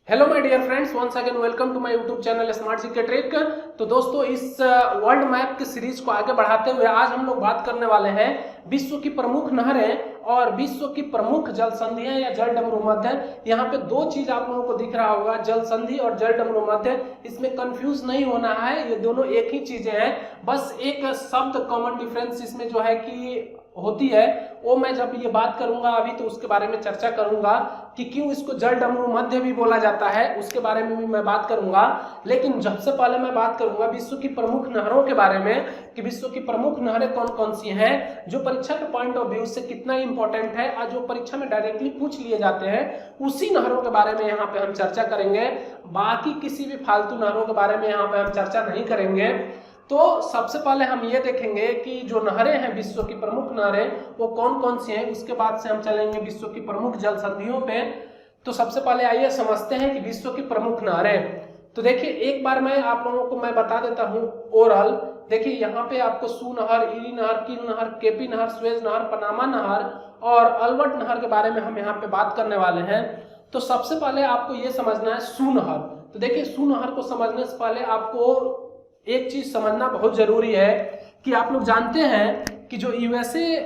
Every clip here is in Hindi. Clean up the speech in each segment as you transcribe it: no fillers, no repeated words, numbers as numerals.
Hello my dear friends, once again welcome to my YouTube channel smart GK trick. तो दोस्तों, इस वर्ल्ड मैप की सीरीज को आगे बढ़ाते हुए आज हम लोग बात करने वाले हैं विश्व की प्रमुख नहरें और विश्व की प्रमुख जल संधियां या जल डमरू मध्य। यहाँ पे दो चीज आप लोगों को दिख रहा होगा, जल संधि और जल डमरू मध्य। इसमें कंफ्यूज नहीं होना है, ये दोनों एक ही चीजें हैं, बस एक शब्द कॉमन डिफरेंस इसमें जो है कि होती है, वो मैं जब ये बात करूंगा अभी तो उसके बारे में चर्चा करूंगा कि क्यों इसको जल डमरू मध्य भी बोला जाता है, उसके बारे में भी मैं बात करूंगा। लेकिन सबसे पहले मैं बात करूंगा विश्व की प्रमुख नहरों के बारे में कि विश्व की प्रमुख नहरें कौन कौन सी हैं, जो परीक्षा के पॉइंट ऑफ व्यू से कितना इंपॉर्टेंट है और जो परीक्षा में डायरेक्टली पूछ लिए जाते हैं, उसी नहरों के बारे में यहाँ पे हम चर्चा करेंगे। बाकी किसी भी फालतू नहरों के बारे में यहाँ पे हम चर्चा नहीं करेंगे। तो सबसे पहले हम ये देखेंगे कि जो नहरें हैं विश्व की प्रमुख नहरें वो कौन कौन सी हैं, उसके बाद से हम चलेंगे विश्व की प्रमुख जल संधियों पे। तो सबसे पहले आइए समझते हैं कि विश्व की प्रमुख नहरें। तो देखिए, एक बार मैं आप लोगों को मैं बता देता हूँ ओरल। देखिए, यहाँ पे आपको सू नहर, इरी नहर, किल नहर, केपी नहर, सुएज नहर, पनामा नहर और अल्बर्ट नहर के बारे में हम यहाँ पे बात करने वाले हैं। तो सबसे पहले आपको ये समझना है सू नहर। तो देखिए, सू नहर को समझने से पहले आपको एक चीज समझना बहुत जरूरी है कि आप लोग जानते हैं कि जो यूएसए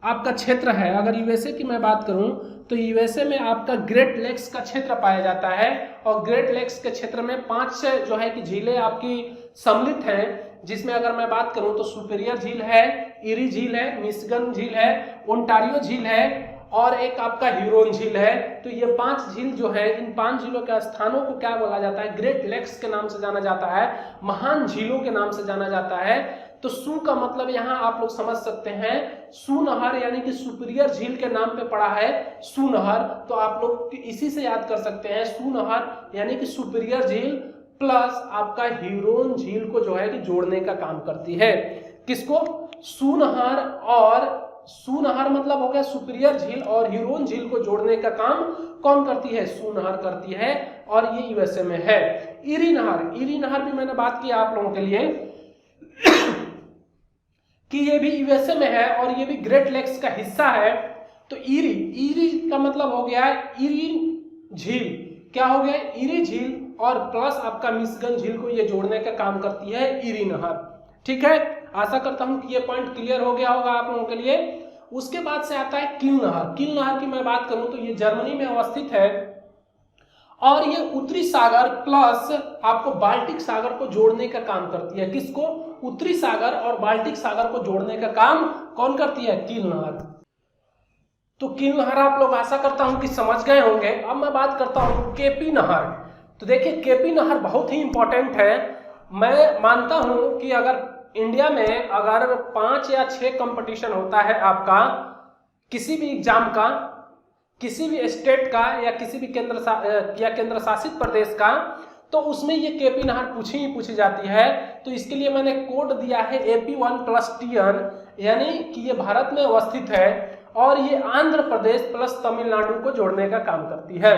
आपका क्षेत्र है, अगर यूएसए की मैं बात करूं तो यूएसए में आपका ग्रेट लेक्स का क्षेत्र पाया जाता है और ग्रेट लेक्स के क्षेत्र में 5 जो है कि झीलें आपकी सम्मिलित हैं, जिसमें अगर मैं बात करूं तो सुपीरियर झील है, इरी झील है, मिशिगन झील है, ओंटारियो झील है और एक आपका ह्यूरोन झील है। तो ये 5 झील जो है, इन 5 झीलों के स्थानों को क्या बोला जाता है? ग्रेट लेक्स के नाम से जाना जाता है, महान झीलों के नाम से जाना जाता है। तो सू का मतलब यहाँ आप लोग समझ सकते हैं, सू नहर यानी कि सुपीरियर झील के नाम पे पड़ा है सू नहर। तो आप लोग इसी से याद कर सकते हैं, सू नहर यानी कि सुपीरियर झील प्लस आपका ह्यूरोन झील को जो है कि जोड़ने का काम करती है। किसको? सू नहर, और सू नहर मतलब हो गया सुपीरियर झील, और ह्यूरोन झील को जोड़ने का काम कौन करती है? सू नहर करती है, और ये यूएसए में है। इरी नहर, इरी नहर भी मैंने बात की आप लोगों के लिए कि ये भी यूएसए में है और ये भी ग्रेट लेक्स का हिस्सा है। तो इरी, इरी का मतलब हो गया इरी झील, क्या हो गया? इरी झील, और प्लस आपका मिशिगन झील को ये जोड़ने का काम करती है इरी नहर। ठीक है, आशा करता हूं कि ये पॉइंट क्लियर हो गया होगा आप लोगों के लिए। उसके बाद से आता है किल नहर। किल नहर की मैं बात करूं तो ये जर्मनी में अवस्थित है और ये उत्तरी सागर प्लस आपको बाल्टिक सागर को जोड़ने का काम करती है। किसको? उत्तरी सागर और बाल्टिक सागर को जोड़ने का काम कौन करती है? किल नहर। तो किल नहर आप लोग आशा करता हूं कि समझ गए होंगे। अब मैं बात करता हूं केपी नहर। तो देखिए, केपी नहर बहुत ही इंपॉर्टेंट है। मैं मानता हूं कि अगर इंडिया में अगर 5 या 6 कंपटीशन होता है आपका किसी भी एग्जाम का, किसी भी स्टेट का या किसी भी केंद्र शासित प्रदेश का, तो उसमें ये केपी नहर पूछी जाती है। तो इसके लिए मैंने कोड दिया है AP1+TN, यानी कि ये भारत में अवस्थित है और ये आंध्र प्रदेश प्लस तमिलनाडु को जोड़ने का काम करती है।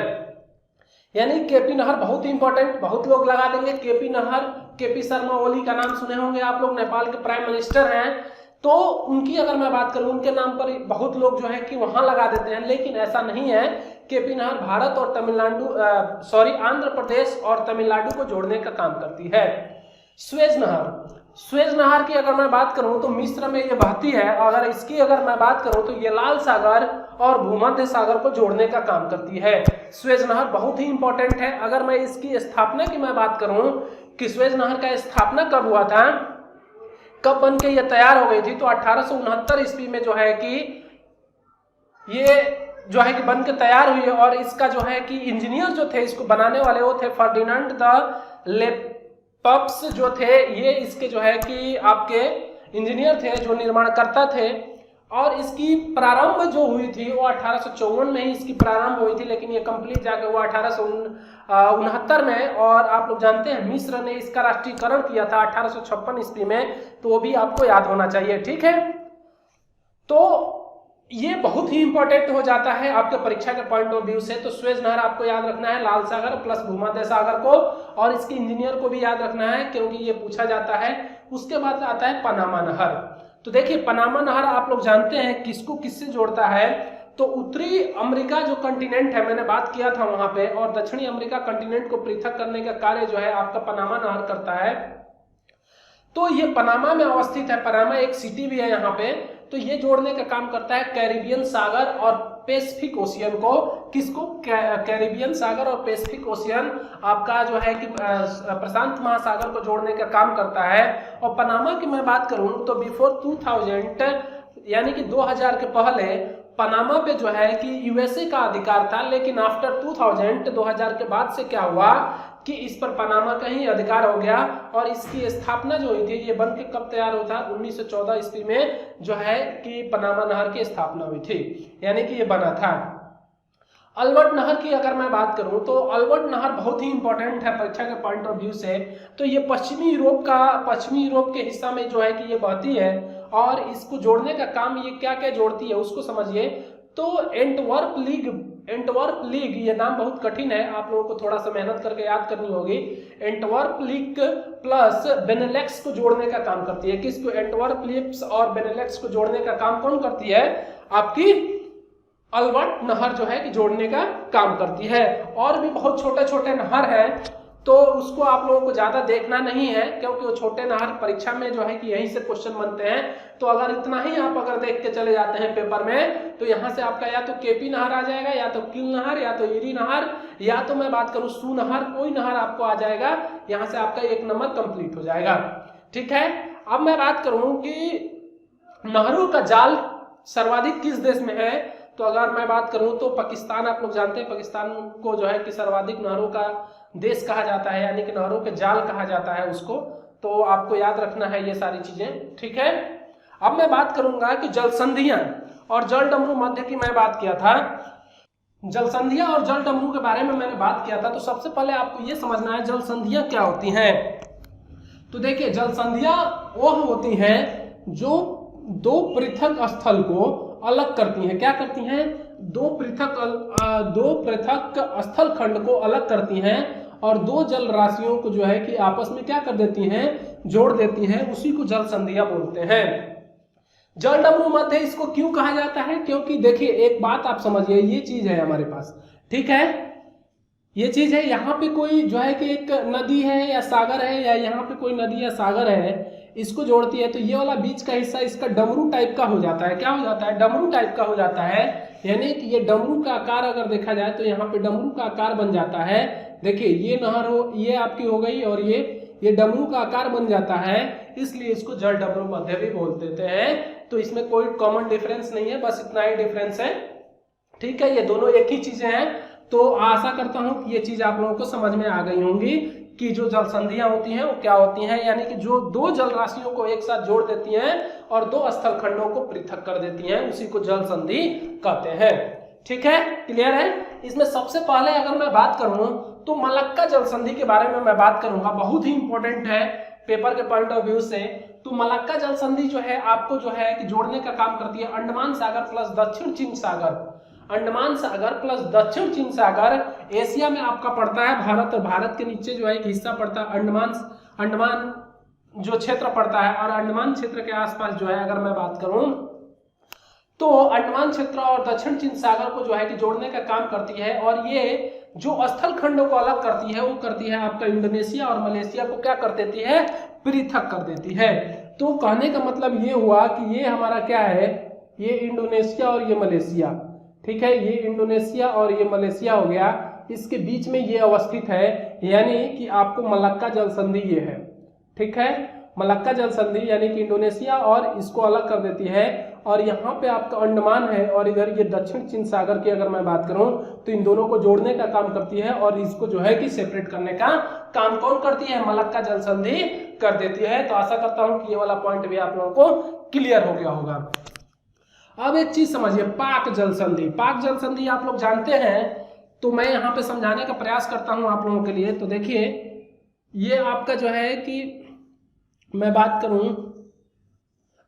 यानी केपी नहर बहुत ही इंपॉर्टेंट, बहुत लोग लगा देंगे केपी नहर। केपी शर्मा ओली का नाम सुने होंगे आप लोग, नेपाल के प्राइम मिनिस्टर हैं। तो उनकी अगर मैं बात करूं, उनके नाम पर बहुत लोग जो है कि वहां लगा देते हैं, लेकिन ऐसा नहीं है। केपी नहर भारत और आंध्र प्रदेश और तमिलनाडु को जोड़ने का काम करती है। सुएज नहर, सुएज नहर की अगर मैं बात करूं तो मिस्र में ये बहती है। अगर इसकी अगर मैं बात करूं तो ये लाल सागर और भूमध्य सागर को जोड़ने का काम करती है। सुएज नहर बहुत ही इंपॉर्टेंट है। अगर मैं इसकी स्थापना की मैं बात करूं कि सुएज नहर का स्थापना कब हुआ था, कब बन के ये तैयार हो गई थी, तो 1869 ईस्वी में जो है कि ये जो है कि बन के तैयार हुई है। और इसका जो है कि इंजीनियर जो थे, इसको बनाने वाले वो थे फर्डिनेंड द लेपप्स जो थे, ये इसके जो है कि आपके इंजीनियर थे, जो निर्माणकर्ता थे। और इसकी प्रारंभ जो हुई थी वो 1854 में ही इसकी प्रारंभ हुई थी, लेकिन ये कंप्लीट जाके हुआ 1869 में। और आप लोग जानते हैं मिस्र ने इसका राष्ट्रीयकरण किया था 1856 ईस्वी में, तो वो भी आपको याद होना चाहिए। ठीक है, तो ये बहुत ही इंपॉर्टेंट हो जाता है आपके परीक्षा के पॉइंट ऑफ व्यू से। तो सुएज नहर आपको याद रखना है, लाल सागर प्लस भूमध्य सागर को, और इसके इंजीनियर को भी याद रखना है क्योंकि ये पूछा जाता है। उसके बाद आता है पनामा नहर। तो देखिए, पनामा नहर आप लोग जानते हैं किसको किससे जोड़ता है। तो उत्तरी अमेरिका जो कंटिनेंट है, मैंने बात किया था वहां पे, और दक्षिणी अमेरिका कंटिनेंट को पृथक करने का कार्य जो है आपका पनामा नहर करता है। तो ये पनामा में अवस्थित है, पनामा एक सिटी भी है यहाँ पे। तो ये जोड़ने का काम करता है कैरिबियन सागर और पैसिफिक ओशियन को। किसको? कैरिबियन सागर और पैसिफिक ओशियन आपका जो है कि प्रशांत महासागर को जोड़ने का काम करता है। और पनामा की मैं बात करूं तो बिफोर 2000 यानी कि 2000 के पहले पनामा पे जो है कि यूएसए का अधिकार था, लेकिन आफ्टर 2000 के बाद से क्या हुआ कि इस पर पनामा का ही अधिकार हो गया। और इसकी स्थापना जो हुई थी, ये बन के कब तैयार हुआ था? 1914 ईस्वी में जो है कि पनामा नहर की स्थापना हुई थी, यानी कि ये बना था। अल्बर्ट नहर की अगर मैं बात करूं तो अल्बर्ट नहर बहुत ही इंपॉर्टेंट है परीक्षा के पॉइंट ऑफ व्यू से। तो ये पश्चिमी यूरोप के हिस्सा में जो है कि ये बहती है, और इसको जोड़ने का काम ये क्या क्या जोड़ती है उसको समझिए। तो एंटवर्प लीग, ये नाम बहुत कठिन है, आप लोगों को थोड़ा सा मेहनत करके याद करनी होगी। एंटवर्प लीग प्लस बेनेलेक्स को जोड़ने का काम करती है। किसको? एंटवर्प लीग और बेनेलेक्स को जोड़ने का काम कौन करती है? आपकी अल्बर्ट नहर जो है कि जोड़ने का काम करती है। और भी बहुत छोटे छोटे नहर हैं, तो उसको आप लोगों को ज्यादा देखना नहीं है, क्योंकि वो छोटे नहर परीक्षा में जो है कि यहीं से क्वेश्चन बनते हैं। तो अगर इतना ही आप अगर देख के चले जाते हैं पेपर में, तो यहाँ से आपका या तो केपी नहर आ जाएगा, या तो किल नहर, या तो ईरी नहर, या तो मैं बात करूं सू नहर, कोई नहर आपको आ जाएगा। यहाँ से आपका 1 नंबर कंप्लीट हो जाएगा। ठीक है, अब मैं बात करूं कि नहरों का जाल सर्वाधिक किस देश में है? तो अगर मैं बात करूं तो पाकिस्तान, आप लोग जानते हैं पाकिस्तान को जो है कि सर्वाधिक नहरों का देश कहा जाता है, यानी कि नहरों के जाल कहा जाता है उसको। तो आपको याद रखना है ये सारी चीजें। ठीक है, अब मैं बात करूंगा कि जलसंधियां और जल डमरू मध्य की मैं बात किया था। जलसंधियां और जल डमरू के बारे में मैंने बात किया था। तो सबसे पहले आपको ये समझना है जलसंधियां क्या होती हैं। तो देखिए, जलसंधियां वो होती हैं जो दो पृथक स्थल को अलग करती हैं। क्या करती हैं? दो पृथक स्थल खंड को अलग करती हैं, और दो जल राशियों को जो है कि आपस में क्या कर देती हैं? जोड़ देती हैं। उसी को जल संधियां बोलते हैं। जल डमरू मध्य इसको क्यों कहा जाता है? क्योंकि देखिए एक बात आप समझिए, ये चीज है हमारे पास, ठीक है, ये चीज है, यहाँ पे कोई जो है कि एक नदी है या सागर है, या यहाँ पे कोई नदी या सागर है, इसको जोड़ती है। तो ये वाला बीच का हिस्सा इसका डमरू टाइप का हो जाता है। क्या हो जाता है? डमरू टाइप का हो जाता है। यानी कि ये डमरू का आकार अगर देखा जाए तो यहाँ पे डमरू का आकार बन जाता है। देखिए ये नहर हो, ये आपकी हो गई, और ये डमरू का आकार बन जाता है, इसलिए इसको जल डमरू मध्य भी बोल देते हैं। तो इसमें कोई कॉमन डिफरेंस नहीं है, बस इतना ही डिफरेंस है। ठीक है, ये दोनों एक ही चीजें हैं। तो आशा करता हूं कि ये चीज आप लोगों को समझ में आ गई होंगी कि जो जल संधियां होती हैं वो क्या होती हैं, यानी कि जो दो जल राशियों को एक साथ जोड़ देती हैं और दो स्थल खंडों को पृथक कर देती हैं, उसी को जल संधि कहते हैं। ठीक है, क्लियर है? इसमें सबसे पहले अगर मैं बात करूं तो मलक्का जल संधि के बारे में मैं बात करूंगा, बहुत ही इंपॉर्टेंट है पेपर के पॉइंट ऑफ व्यू से। तो मलक्का जल संधि जो है आपको जो है कि जोड़ने का काम करती है अंडमान सागर प्लस दक्षिण चीन सागर। अंडमान सागर प्लस दक्षिण चीन सागर एशिया में आपका पड़ता है भारत, और भारत के नीचे जो है एक हिस्सा पड़ता है अंडमान जो क्षेत्र पड़ता है। और अंडमान क्षेत्र के आसपास जो है अगर मैं बात करूं तो अंडमान क्षेत्र और दक्षिण चीन सागर को जो है कि जोड़ने का काम करती है। और ये जो स्थल खंडों को अलग करती है वो करती है आपका इंडोनेशिया और मलेशिया को क्या कर देती है? पृथक कर देती है। तो कहने का मतलब ये हुआ कि ये हमारा क्या है, ये इंडोनेशिया और ये मलेशिया, ठीक है, ये इंडोनेशिया और ये मलेशिया हो गया, इसके बीच में ये अवस्थित है, यानी कि आपको मलक्का जल संधि ये है। ठीक है, मलक्का जल संधि यानी कि इंडोनेशिया और इसको अलग कर देती है। और यहाँ पे आपका अंडमान है और इधर ये दक्षिण चीन सागर की अगर मैं बात करूं तो इन दोनों को जोड़ने का काम करती है, और इसको जो है कि सेपरेट करने का काम कौन करती है? मलक्का जल संधि कर देती है। तो आशा करता हूं कि ये वाला पॉइंट भी आप लोगों को क्लियर हो गया होगा। अब एक चीज समझिए, पाक जल संधि। पाक जल संधि आप लोग जानते हैं, तो मैं यहाँ पे समझाने का प्रयास करता हूं आप लोगों के लिए। तो देखिए ये आपका जो है कि मैं बात करूं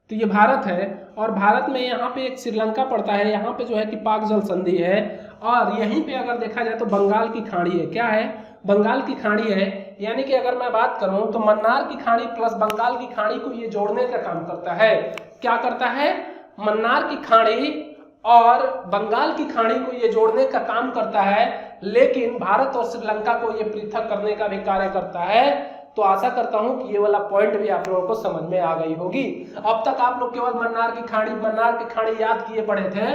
तो ये भारत है, और भारत में यहाँ पे एक श्रीलंका पड़ता है, यहाँ पे जो है कि पाक जल संधि है। और यहीं पे अगर देखा जाए तो बंगाल की खाड़ी है। क्या है? बंगाल की खाड़ी है। यानी कि अगर मैं बात करूं तो मन्नार की खाड़ी प्लस बंगाल की खाड़ी को ये जोड़ने का काम करता है। क्या करता है? मन्नार की खाड़ी और बंगाल की खाड़ी को ये जोड़ने का काम करता है, लेकिन भारत और श्रीलंका को ये पृथक करने का भी कार्य करता है। तो आशा करता हूं कि ये वाला पॉइंट भी आप लोगों को समझ में आ गई होगी। अब तक आप लोग केवल मन्नार की खाड़ी याद किए पड़े थे,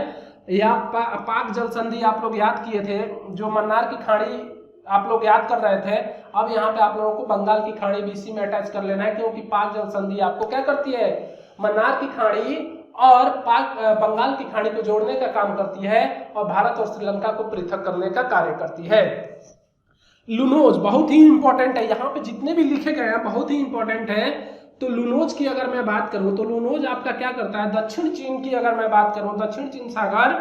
या पाक जल संधि आप लोग याद किए थे, जो मन्नार की खाड़ी आप लोग याद कर रहे थे। अब यहाँ पे आप लोगों को बंगाल की खाड़ी भी इसी में अटैच कर लेना है, क्योंकि पाक जल संधि आपको क्या करती है, मन्नार की खाड़ी और बंगाल की खाड़ी को जोड़ने का काम करती है और भारत और श्रीलंका को पृथक करने का कार्य करती है। लुनोज बहुत ही इंपॉर्टेंट है, यहाँ पे जितने भी लिखे गए हैं बहुत ही इंपॉर्टेंट है। तो लुनोज की अगर मैं बात करूं तो लुनोज आपका क्या करता है, दक्षिण चीन की अगर मैं बात करूं, दक्षिण चीन सागर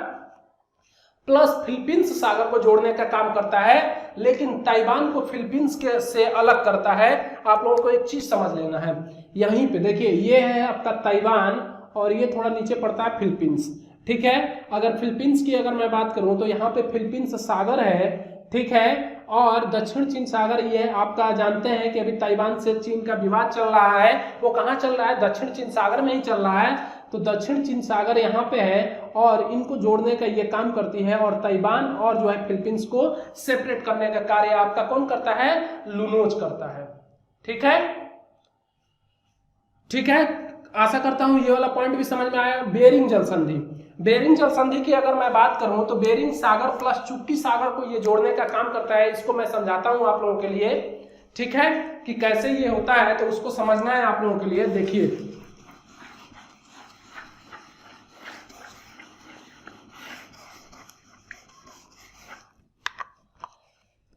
प्लस फिलीपींस सागर को जोड़ने का काम करता है, लेकिन ताइवान को फिलीपींस के से अलग करता है। आप लोगों को एक चीज समझ लेना है, यहीं पे देखिए ये है आपका ताइवान और ये थोड़ा नीचे पड़ता है फिलीपींस, ठीक है। अगर फिलीपींस की अगर मैं बात करूं तो यहाँ पे फिलीपींस सागर है, ठीक है, और दक्षिण चीन सागर ये आपका जानते हैं कि अभी ताइवान से चीन का विवाद चल रहा है, वो कहाँ चल रहा है, दक्षिण चीन सागर में ही चल रहा है। तो दक्षिण चीन सागर यहाँ पे है और इनको जोड़ने का ये काम करती है, और ताइवान और जो है फिलीपींस को सेपरेट करने का कार्य आपका कौन करता है, लुनोज करता है, ठीक है, ठीक है। आशा करता हूं ये वाला पॉइंट भी समझ में आया। बेरिंग जल संधि, बेरिंग जल संधि की अगर मैं बात करूं तो बेरिंग सागर प्लस चुक्की सागर को ये जोड़ने का काम करता है। इसको मैं समझाता हूं आप लोगों के लिए, ठीक है, कि कैसे ये होता है, तो उसको समझना है आप लोगों के लिए। देखिए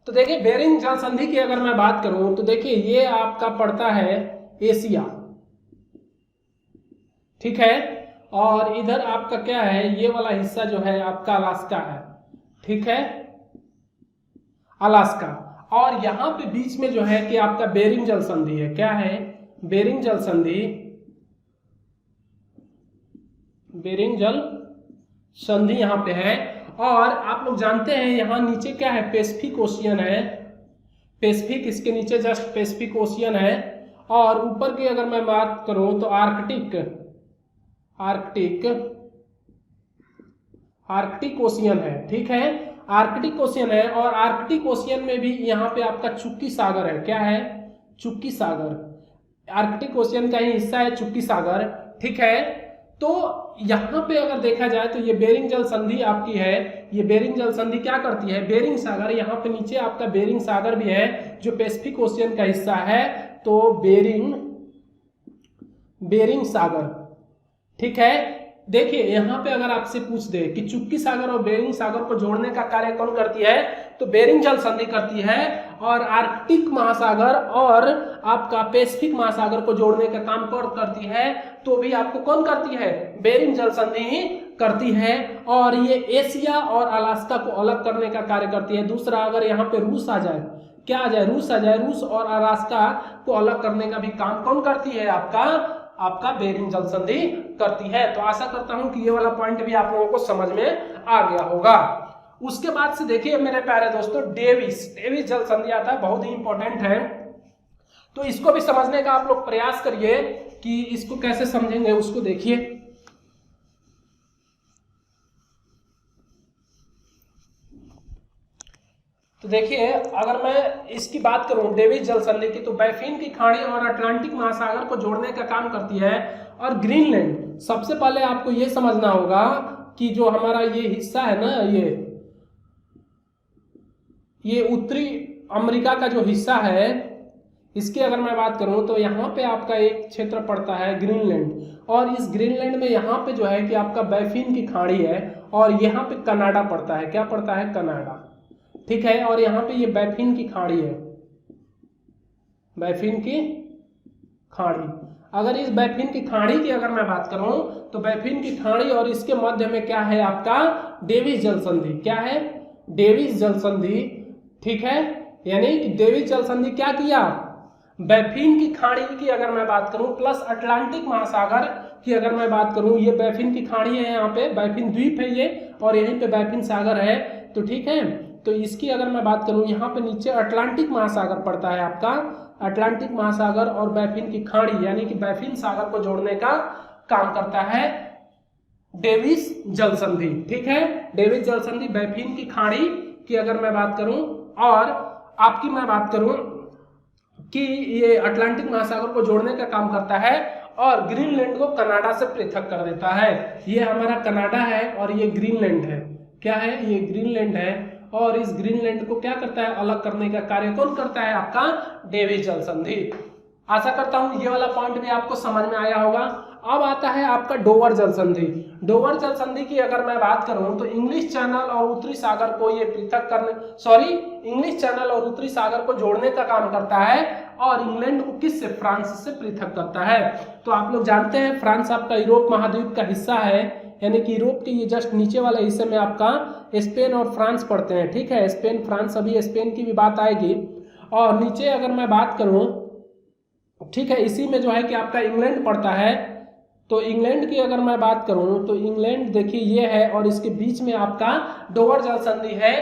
तो देखिए बेरिंग जल संधि की अगर मैं बात करूं तो देखिए ये आपका पड़ता है एशिया, ठीक है, और इधर आपका क्या है, ये वाला हिस्सा जो है आपका अलास्का है, ठीक है, अलास्का, और यहां पे बीच में जो है कि आपका बेरिंग जल संधि है। क्या है, बेरिंग जल संधि, बेरिंग जल संधि यहां पे है। और आप लोग जानते हैं यहां नीचे क्या है, पैसिफिक ओशियन है, पैसिफिक, इसके नीचे जस्ट पैसिफिक ओशियन है, और ऊपर की अगर मैं बात करूं तो आर्कटिक, आर्कटिक ओशियन है, ठीक है, आर्कटिक ओशियन है। और आर्कटिक ओशियन में भी यहाँ पे आपका चुक्की सागर है। क्या है, चुक्की सागर, आर्कटिक ओशियन का ही हिस्सा है चुक्की सागर, ठीक है। तो यहाँ पे अगर देखा जाए तो ये बेरिंग जल संधि आपकी है, ये बेरिंग जल संधि क्या करती है, बेरिंग सागर, यहाँ पे नीचे आपका बेरिंग सागर भी है जो पैसिफिक ओशियन का हिस्सा है। तो बेरिंग सागर, ठीक है। देखिए यहाँ पे अगर आपसे पूछ दे कि चुक्की सागर और बेरिंग सागर को जोड़ने का कार्य कौन करती है, तो बेरिंग जल संधि करती है। और आर्कटिक महासागर और आपका पैसिफिक महासागर को जोड़ने का काम कौन करती है, तो भी आपको कौन करती है, बेरिंग जल संधि ही करती है। और ये एशिया और अलास्का को अलग करने का कार्य करती है। दूसरा, अगर यहाँ पे रूस आ जाए, क्या आ जाए, रूस आ जाए, रूस और अलास्का को अलग करने का भी काम कौन करती है, आपका बेरिंग जल संधि करती है। तो आशा करता हूं कि ये वाला पॉइंट भी आप लोगों को समझ में आ गया होगा। उसके बाद से देखिए मेरे प्यारे दोस्तों, डेविस जल संधि आता है, बहुत ही इंपॉर्टेंट है। तो इसको भी समझने का आप लोग प्रयास करिए कि इसको कैसे समझेंगे, उसको देखिए। तो देखिए अगर मैं इसकी बात करूं डेविस जल संधि की, तो बैफिन की खाड़ी और अटलांटिक महासागर को जोड़ने का काम करती है। और ग्रीनलैंड, सबसे पहले आपको ये समझना होगा कि जो हमारा ये हिस्सा है ना, ये उत्तरी अमेरिका का जो हिस्सा है, इसकी अगर मैं बात करूं तो यहाँ पे आपका एक क्षेत्र पड़ता है ग्रीनलैंड। और इस ग्रीनलैंड में यहाँ पे जो है कि आपका बैफिन की खाड़ी है, और यहाँ पे कनाडा पड़ता है। क्या पड़ता है, कनाडा, ठीक है। और यहाँ पे ये बैफिन की खाड़ी है, बैफिन की खाड़ी। अगर इस बैफिन की खाड़ी की अगर मैं बात करूं तो बैफिन की खाड़ी और इसके मध्य में क्या है, आपका डेविस जल संधि। क्या है, डेविस जल संधि, ठीक है। यानी कि डेविस जल संधि क्या किया, बैफिन की खाड़ी की अगर मैं बात करूं प्लस अटलांटिक महासागर की अगर मैं बात करूं, ये बैफिन की खाड़ी है, यहाँ पे बैफिन द्वीप है ये, और यहीं पे बैफिन सागर है, तो ठीक है। तो इसकी अगर मैं बात करूं, यहाँ पे नीचे अटलांटिक महासागर पड़ता है आपका, अटलांटिक महासागर और बैफिन की खाड़ी यानी कि बैफिन सागर को जोड़ने का काम करता है डेविस जल संधि, ठीक है। डेविस जल संधि बैफिन की खाड़ी की अगर मैं बात करूं और आपकी मैं बात करूं कि ये अटलांटिक महासागर को जोड़ने का काम करता है और ग्रीनलैंड को कनाडा से पृथक कर देता है। ये हमारा कनाडा है और ये ग्रीनलैंड है। क्या है? ये ग्रीनलैंड है और इस ग्रीनलैंड को क्या करता है? अलग करने का कार्य कौन करता है? आपका डेविस जल संधि। आशा करता हूं ये वाला पॉइंट भी आपको समझ में आया होगा। अब आता है आपका डोवर जल संधि। डोवर जल संधि की अगर मैं बात करूं तो इंग्लिश चैनल और उत्तरी सागर को ये पृथक करने इंग्लिश चैनल और उत्तरी सागर को जोड़ने का काम करता है और इंग्लैंड को किससे? फ्रांस से पृथक करता है। तो आप लोग जानते हैं फ्रांस आपका यूरोप महाद्वीप का हिस्सा है, यानी कि यूरोप के ये जस्ट नीचे वाले हिस्से में आपका स्पेन और फ्रांस पड़ते हैं, ठीक है। स्पेन फ्रांस, अभी स्पेन की भी बात आएगी। और नीचे अगर मैं बात करूं, ठीक है, इसी में जो है कि आपका इंग्लैंड पड़ता है। तो इंग्लैंड की अगर मैं बात करूं तो इंग्लैंड देखिए ये है और इसके बीच में आपका डोवर जल संधि है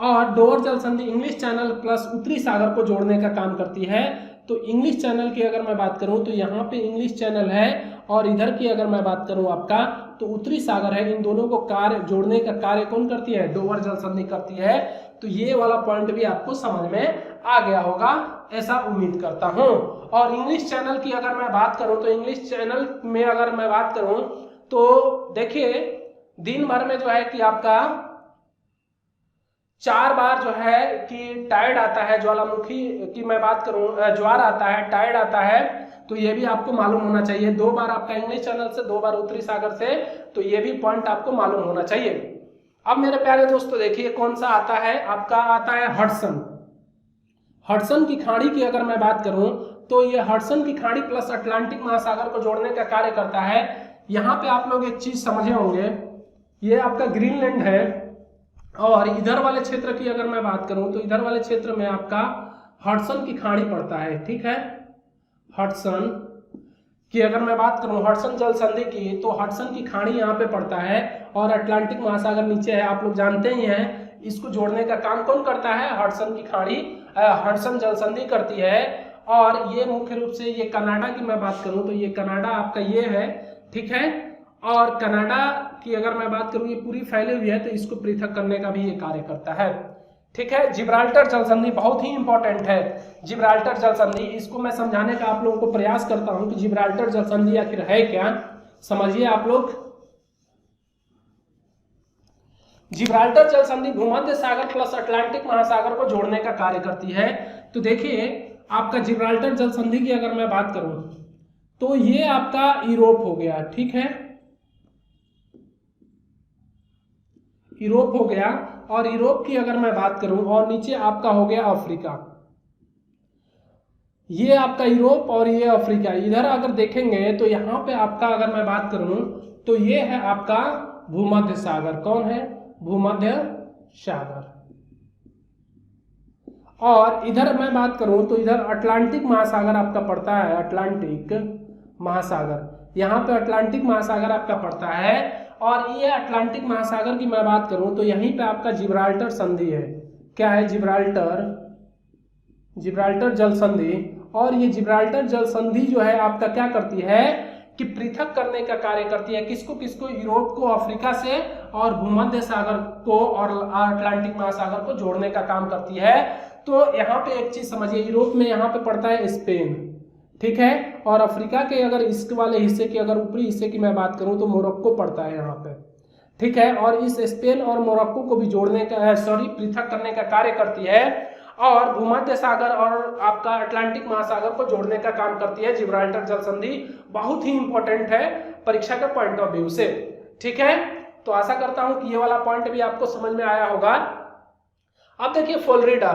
और डोवर जल संधि इंग्लिश चैनल प्लस उत्तरी सागर को जोड़ने का काम करती है। तो इंग्लिश चैनल की अगर मैं बात करूं तो यहाँ पे इंग्लिश चैनल है और इधर की अगर मैं बात करूं आपका तो उत्तरी सागर है। इन दोनों को कार्य जोड़ने का कार्य कौन करती है? डोवर जल संधि करती है। तो ये वाला पॉइंट भी आपको समझ में आ गया होगा, ऐसा उम्मीद करता हूं। और इंग्लिश चैनल की अगर मैं बात करूं तो इंग्लिश चैनल में अगर मैं बात करूं तो देखिए दिन भर में जो है कि आपका 4 बार जो है कि टाइड आता है, ज्वालामुखी की मैं बात करूं ज्वार आता है, टाइड आता है। तो ये भी आपको मालूम होना चाहिए। 2 बार आपका इंग्लिश चैनल से, 2 बार उत्तरी सागर से, तो ये भी पॉइंट आपको मालूम होना चाहिए। अब मेरे प्यारे दोस्तों देखिए कौन सा आता है, आपका आता है हडसन। हडसन की खाड़ी की अगर मैं बात करूं तो ये हडसन की खाड़ी प्लस अटलांटिक महासागर को जोड़ने का कार्य करता है। यहाँ पे आप लोग एक चीज समझे होंगे, ये आपका ग्रीनलैंड है और इधर वाले क्षेत्र की अगर मैं बात करूं तो इधर वाले क्षेत्र में आपका हडसन की खाड़ी पड़ता है, ठीक है। हडसन की अगर मैं बात करूं, हडसन जल संधि की, तो हडसन की खाड़ी यहाँ पे पड़ता है और अटलांटिक महासागर नीचे है, आप लोग जानते ही हैं। इसको जोड़ने का काम कौन करता है? हडसन की खाड़ी, हडसन जल संधि करती है। और ये मुख्य रूप से ये कनाडा की मैं बात करूं तो ये कनाडा आपका ये है, ठीक है। और कनाडा की अगर मैं बात करूं ये पूरी फैली हुई है, तो इसको पृथक करने का भी ये कार्य करता है, ठीक है। जिब्राल्टर जल संधि बहुत ही इंपॉर्टेंट है। जिब्राल्टर जल संधि, इसको मैं समझाने का आप लोगों को प्रयास करता हूं कि जिब्राल्टर जल संधि आखिर है क्या, समझिए आप लोग। जिब्राल्टर जल संधि भूमध्य सागर प्लस अटलांटिक महासागर को जोड़ने का कार्य करती है। तो देखिए आपका जिब्राल्टर जल संधि की अगर मैं बात करूं तो ये आपका यूरोप हो गया, ठीक है, यूरोप हो गया। और यूरोप की अगर मैं बात करूं और नीचे आपका हो गया अफ्रीका। ये आपका यूरोप और ये अफ्रीका। इधर अगर देखेंगे तो यहाँ पे आपका अगर मैं बात करूं तो ये है आपका भूमध्य सागर। कौन है? भूमध्य सागर। और इधर मैं बात करूं तो इधर अटलांटिक महासागर आपका पड़ता है, अटलांटिक महासागर। यहाँ पे अटलांटिक महासागर आपका पड़ता है और ये अटलांटिक महासागर की मैं बात करूं तो यहीं पे आपका जिब्राल्टर संधि है। क्या है? जिब्राल्टर जल संधि। और ये जिब्राल्टर जल संधि जो है आपका क्या करती है कि पृथक करने का कार्य करती है। किसको किसको? यूरोप को अफ्रीका से और भूमध्य सागर को और अटलांटिक महासागर को जोड़ने का काम करती है। तो यहाँ पे एक चीज समझिए, यूरोप में यहाँ पे पड़ता है स्पेन, ठीक है। और अफ्रीका के अगर इस वाले हिस्से की, अगर ऊपरी हिस्से की मैं बात करूं तो मोरक्को पड़ता है यहाँ पे, ठीक है। और इस स्पेन और मोरक्को को भी जोड़ने का पृथक करने का कार्य करती है और भूमध्य सागर और आपका अटलांटिक महासागर को जोड़ने का काम करती है जिब्राल्टर जल संधि। बहुत ही इंपॉर्टेंट है परीक्षा के पॉइंट ऑफ व्यू से, ठीक है। तो आशा करता हूं कि ये वाला पॉइंट भी आपको समझ में आया होगा। अब देखिए फ्लोरिडा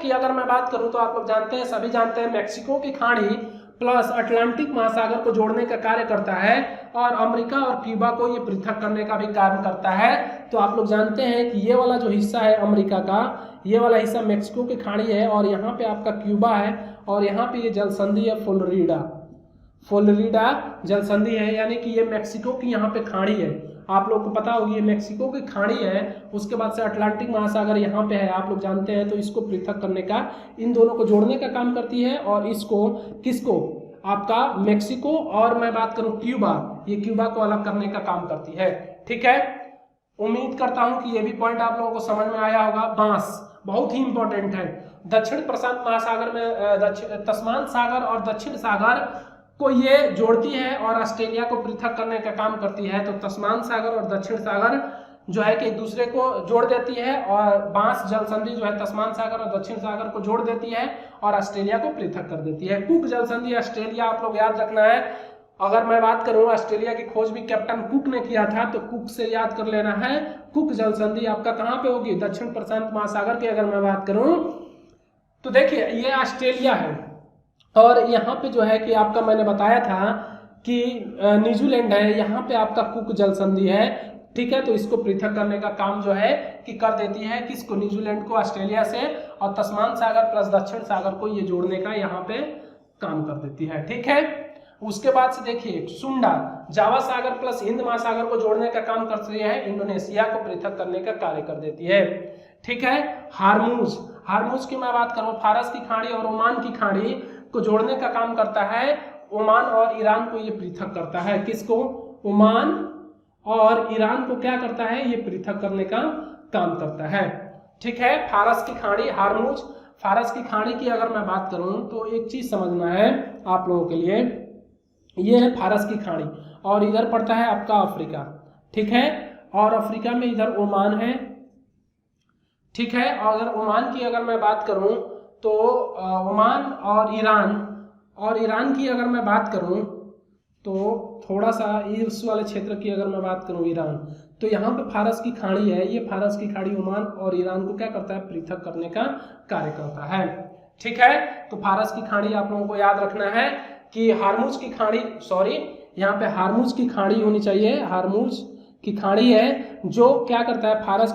की अगर मैं बात करूं तो आप लोग जानते हैं, सभी जानते हैं, मैक्सिको की खाड़ी प्लस अटलांटिक महासागर को जोड़ने का कार्य करता है और अमेरिका और क्यूबा को ये पृथक करने का भी काम करता है। तो आप लोग जानते हैं कि ये वाला जो हिस्सा है अमेरिका का, ये वाला हिस्सा मैक्सिको की खाड़ी है और यहाँ पे आपका क्यूबा है और यहाँ पे ये जल संधि है फ्लोरिडा जल संधि है, यानी कि ये मैक्सिको की यहाँ पे खाड़ी है। आप लोग को पता होगी ये मैक्सिको की खाड़ी है, उसके बाद से अटलांटिक महासागर यहाँ पे है, आप लोग जानते हैं। तो इसको पृथक करने का, इन दोनों को जोड़ने का काम करती है और इसको किसको? आपका मेक्सिको और मैं बात करूं क्यूबा, ये क्यूबा को अलग करने का काम करती है। ठीक है, उम्मीद करता हूं कि ये भी पॉइंट आप लोगों को समझ में आया होगा। बांस बहुत ही इंपॉर्टेंट है। दक्षिण प्रशांत महासागर में तस्मान सागर और दक्षिण सागर को ये जोड़ती है और ऑस्ट्रेलिया को पृथक करने का काम करती है। तो तस्मान सागर और दक्षिण सागर जो है कि एक दूसरे को जोड़ देती है और बांस जल संधि जो है तस्मान सागर और दक्षिण सागर को जोड़ देती है और ऑस्ट्रेलिया को पृथक कर देती है। कुक जल संधि ऑस्ट्रेलिया आप लोग याद रखना है। अगर मैं बात करूं ऑस्ट्रेलिया की खोज भी कैप्टन कुक ने किया था, तो कुक से याद कर लेना है। कुक जल संधि आपका कहां पे होगी? दक्षिण प्रशांत महासागर की अगर मैं बात करूं तो देखिए ये ऑस्ट्रेलिया है और यहाँ पे जो है कि आपका मैंने बताया था कि न्यूजीलैंड है, यहाँ पे आपका कुक जल संधि है। ठीक है, तो इसको पृथक करने का काम जो है कि कर देती है किसको? न्यूजीलैंड को ऑस्ट्रेलिया से, और तस्मान सागर प्लस दक्षिण सागर को ये जोड़ने का यहाँ पे काम कर देती है। ठीक है, उसके बाद से देखिए सुंडा जावा सागर प्लस हिंद महासागर को जोड़ने का काम करती है, इंडोनेशिया को पृथक करने का कार्य कर देती है। ठीक है, हारमूज, हारमूज की मैं बात करूं फारस की खाड़ी और ओमान की खाड़ी को जोड़ने का काम करता है। ओमान और ईरान को ये पृथक करता है। किसको? ओमान और ईरान को क्या करता है? ये पृथक करने का काम करता है। ठीक है, फारस की खाड़ी हारमूज, फारस की खाड़ी की अगर मैं बात करूं तो एक चीज समझना है आप लोगों के लिए, ये है फारस की खाड़ी और इधर पड़ता है आपका अफ्रीका। ठीक है, और अफ्रीका में इधर ओमान है। ठीक है, और अगर ओमान की अगर मैं बात करूं तो ओमान और ईरान की अगर मैं बात करूं तो थोड़ा सा इस वाले क्षेत्र की अगर मैं बात करूं ईरान, तो यहाँ पे फारस की खाड़ी है। ये फारस की खाड़ी ओमान और ईरान को क्या करता है? पृथक करने का कार्य करता है। ठीक है, तो फारस की खाड़ी आप लोगों को याद रखना है कि हारमूज की खाड़ी, सॉरी यहाँ पे हारमूज की खाड़ी होनी चाहिए। हारमूज की खाड़ी है जो क्या करता है? फारस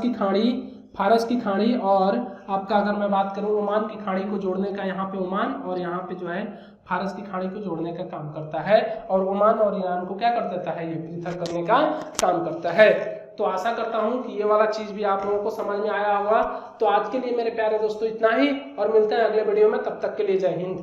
की खाड़ी और आपका अगर मैं बात करूं ओमान की खाड़ी को जोड़ने का, यहाँ पे ओमान और यहाँ पे जो है फारस की खाड़ी को जोड़ने का काम करता है और ओमान और ईरान को क्या कर देता है? ये पृथक करने का काम करता है। तो आशा करता हूं कि ये वाला चीज भी आप लोगों को समझ में आया होगा। तो आज के लिए मेरे प्यारे दोस्तों इतना ही और मिलते हैं अगले वीडियो में, तब तक के लिए जय हिंद।